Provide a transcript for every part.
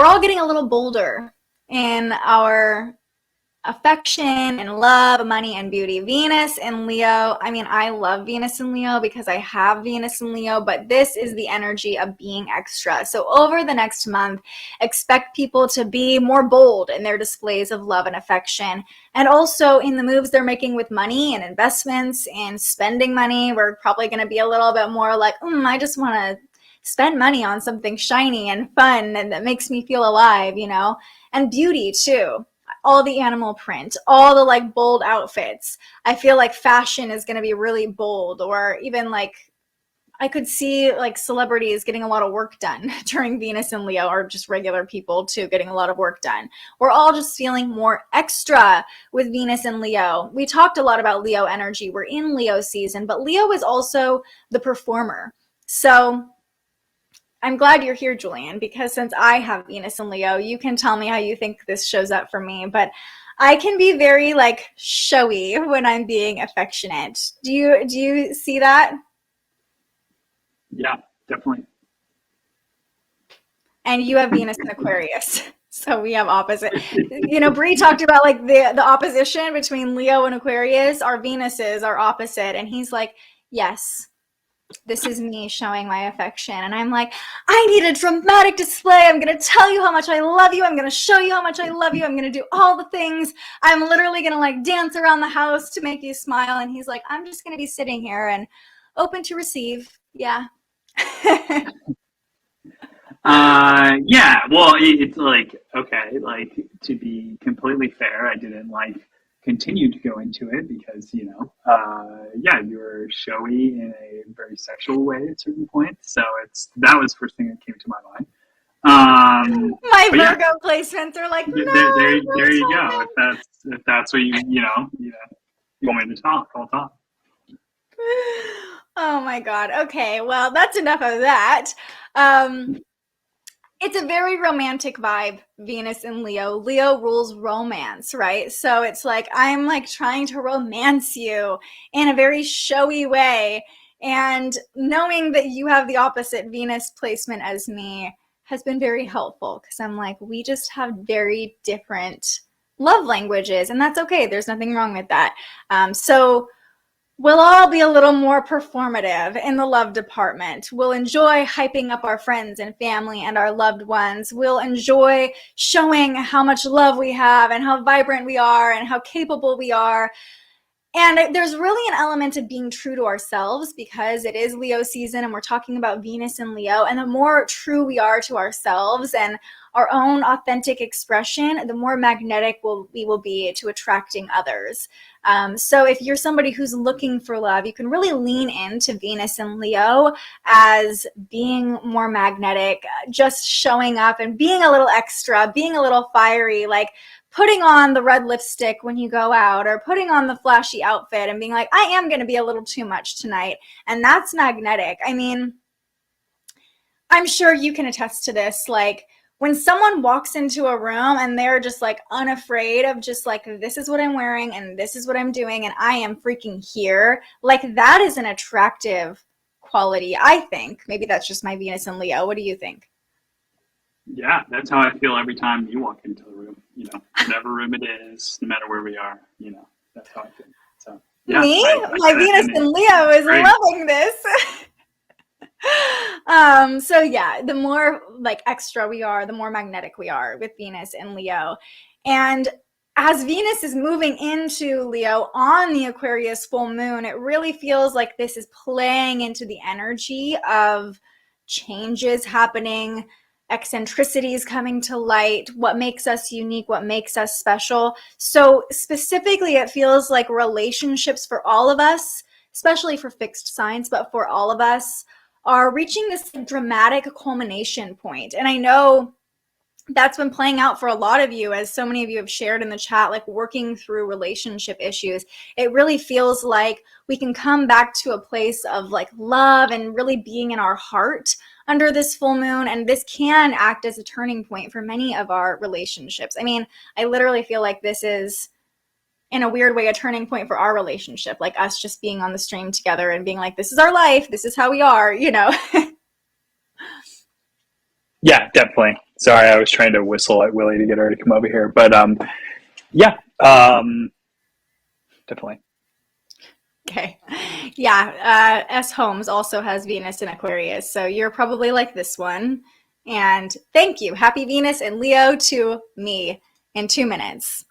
we're all getting a little bolder in our affection and love, money and beauty. Venus and Leo. I mean, I love Venus and Leo because I have Venus and Leo, but this is the energy of being extra. So over the next month, expect people to be more bold in their displays of love and affection. And also in the moves they're making with money and investments and spending money. We're probably going to be a little bit more like, I just want to spend money on something shiny and fun and that makes me feel alive, and beauty too. All the animal print, all the like bold outfits. I feel like fashion is going to be really bold, or even like I could see like celebrities getting a lot of work done during Venus and Leo, or just regular people too getting a lot of work done. We're all just feeling more extra with Venus and Leo. We talked a lot about Leo energy. We're in Leo season, but Leo is also the performer. So I'm glad you're here, Julian, because since I have Venus and Leo, you can tell me how you think this shows up for me. But I can be very like showy when I'm being affectionate. Do you see that? Yeah, definitely. And you have Venus in Aquarius. So we have opposite. Bree talked about like the opposition between Leo and Aquarius. Our Venuses are opposite. And he's like, yes, this is me showing my affection. And I'm like, I need a dramatic display. I'm going to tell you how much I love you. I'm going to show you how much I love you. I'm going to do all the things. I'm literally going to like dance around the house to make you smile. And he's like, I'm just going to be sitting here and open to receive. Yeah. Yeah, well, it's like, okay, like, to be completely fair, I didn't like continue to go into it because, yeah, you're showy in a very sexual way at certain points. So that was the first thing that came to my mind. My Virgo placements are like, no, there you go. If that's what you want me to talk, I'll talk. Oh my God. Okay, well, that's enough of that. It's a very romantic vibe, Venus and Leo. Leo rules romance, right? So it's like, I'm like trying to romance you in a very showy way. And knowing that you have the opposite Venus placement as me has been very helpful because I'm like, we just have very different love languages, and that's okay. There's nothing wrong with that. So we'll all be a little more performative in the love department. We'll enjoy hyping up our friends and family and our loved ones. We'll enjoy showing how much love we have and how vibrant we are and how capable we are. And there's really an element of being true to ourselves because it is Leo season and we're talking about Venus and Leo. And the more true we are to ourselves and our own authentic expression, the more magnetic we will be to attracting others. So if you're somebody who's looking for love, you can really lean into Venus and Leo as being more magnetic, just showing up and being a little extra, being a little fiery, like putting on the red lipstick when you go out or putting on the flashy outfit and being like, I am going to be a little too much tonight. And that's magnetic. I mean, I'm sure you can attest to this. Like when someone walks into a room and they're just like unafraid of just like, this is what I'm wearing and this is what I'm doing and I am freaking here. Like that is an attractive quality, I think. Maybe that's just my Venus and Leo. What do you think? Yeah, that's how I feel every time you walk into the room, whatever room it is, no matter where we are, that's how I feel. So, yeah, me? My Venus and Leo is great. Loving this. So yeah, the more like extra we are, the more magnetic we are with Venus and Leo. And as Venus is moving into Leo on the Aquarius full moon, it really feels like this is playing into the energy of changes happening, eccentricities coming to light, what makes us unique, what makes us special. So specifically, it feels like relationships for all of us, especially for fixed signs, but for all of us, are reaching this dramatic culmination point. And I know that's been playing out for a lot of you, as so many of you have shared in the chat, like working through relationship issues. It really feels like we can come back to a place of like love and really being in our heart under this full moon. And this can act as a turning point for many of our relationships. I mean, I literally feel like this is, in a weird way, a turning point for our relationship, like us just being on the stream together and being like, this is our life, this is how we are, Yeah, definitely. Sorry, I was trying to whistle at Willie to get her to come over here, but yeah, definitely. Okay. Yeah. S. Holmes also has Venus in Aquarius. So you're probably like this one. And thank you. Happy Venus and Leo to me in 2 minutes.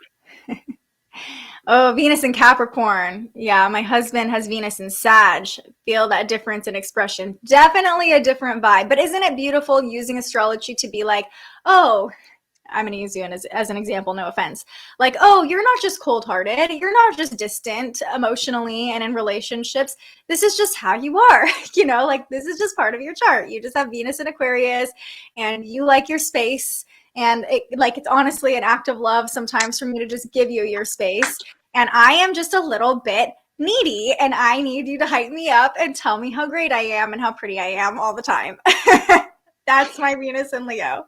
Oh, Venus in Capricorn. Yeah, my husband has Venus in Sag. Feel that difference in expression. Definitely a different vibe. But isn't it beautiful using astrology to be like, oh, I'm going to use you as an example, no offense. Like, oh, you're not just cold hearted. You're not just distant emotionally and in relationships. This is just how you are. Like this is just part of your chart. You just have Venus in Aquarius and you like your space. And it's honestly an act of love sometimes for me to just give you your space. And I am just a little bit needy and I need you to hype me up and tell me how great I am and how pretty I am all the time. That's my Venus in Leo.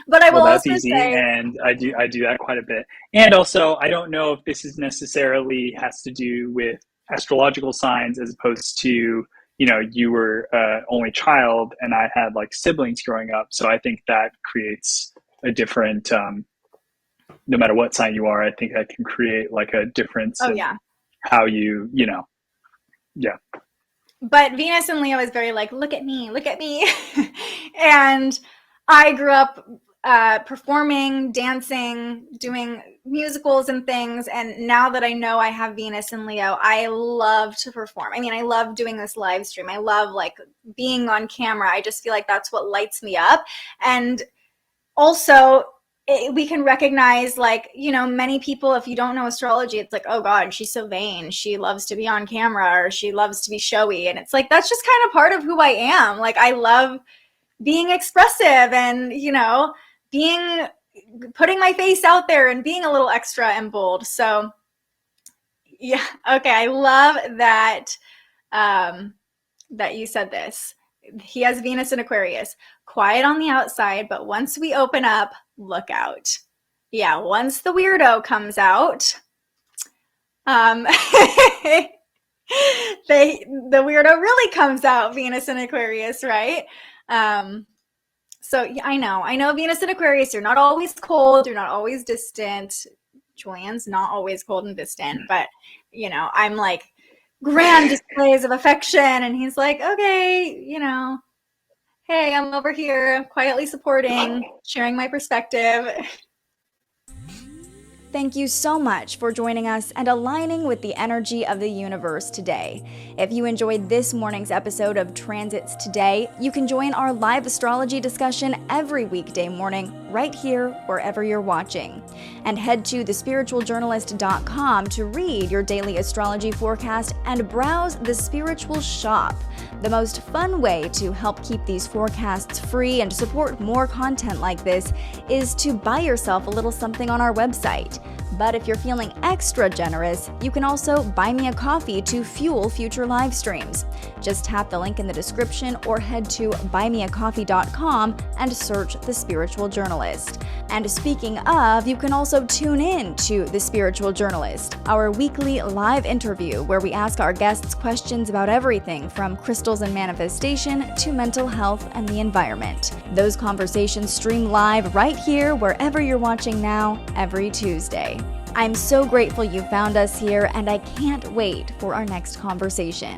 But I will Well, that's also easy, say, and I do that quite a bit. And also, I don't know if this is necessarily has to do with astrological signs as opposed to you were only child, and I had like siblings growing up, so I think that creates a different. No matter what sign you are, I think that can create like a difference oh in yeah. how yeah. But Venus and Leo is very like, look at me, look at me. And I grew up performing, dancing, doing musicals and things. And now that I know I have Venus and Leo, I love to perform. I mean, I love doing this live stream. I love like being on camera. I just feel like that's what lights me up. And also, we can recognize like many people, if you don't know astrology, it's like, oh god, she's so vain, she loves to be on camera or she loves to be showy, and it's like that's just kind of part of who I am. Like I love being expressive and being putting my face out there and being a little extra and bold. So yeah, okay, I love that that you said this. He has Venus in Aquarius. Quiet on the outside, but once we open up, look out. Yeah, once the weirdo comes out, the weirdo really comes out, Venus in Aquarius, right? So yeah, I know Venus in Aquarius, you're not always cold, you're not always distant. Julian's not always cold and distant, but I'm like grand displays of affection, and he's like, okay, hey, I'm over here quietly supporting, sharing my perspective. Thank you so much for joining us and aligning with the energy of the universe today. If you enjoyed this morning's episode of Transits Today, you can join our live astrology discussion every weekday morning right here wherever you're watching. And head to thespiritualjournalist.com to read your daily astrology forecast and browse the Spiritual Shop. The most fun way to help keep these forecasts free and support more content like this is to buy yourself a little something on our website. But if you're feeling extra generous, you can also buy me a coffee to fuel future live streams. Just tap the link in the description or head to buymeacoffee.com and search The Spiritual Journalist. And speaking of, you can also tune in to The Spiritual Journalist, our weekly live interview where we ask our guests questions about everything from crystals and manifestation to mental health and the environment. Those conversations stream live right here wherever you're watching now every Tuesday. I'm so grateful you found us here, and I can't wait for our next conversation.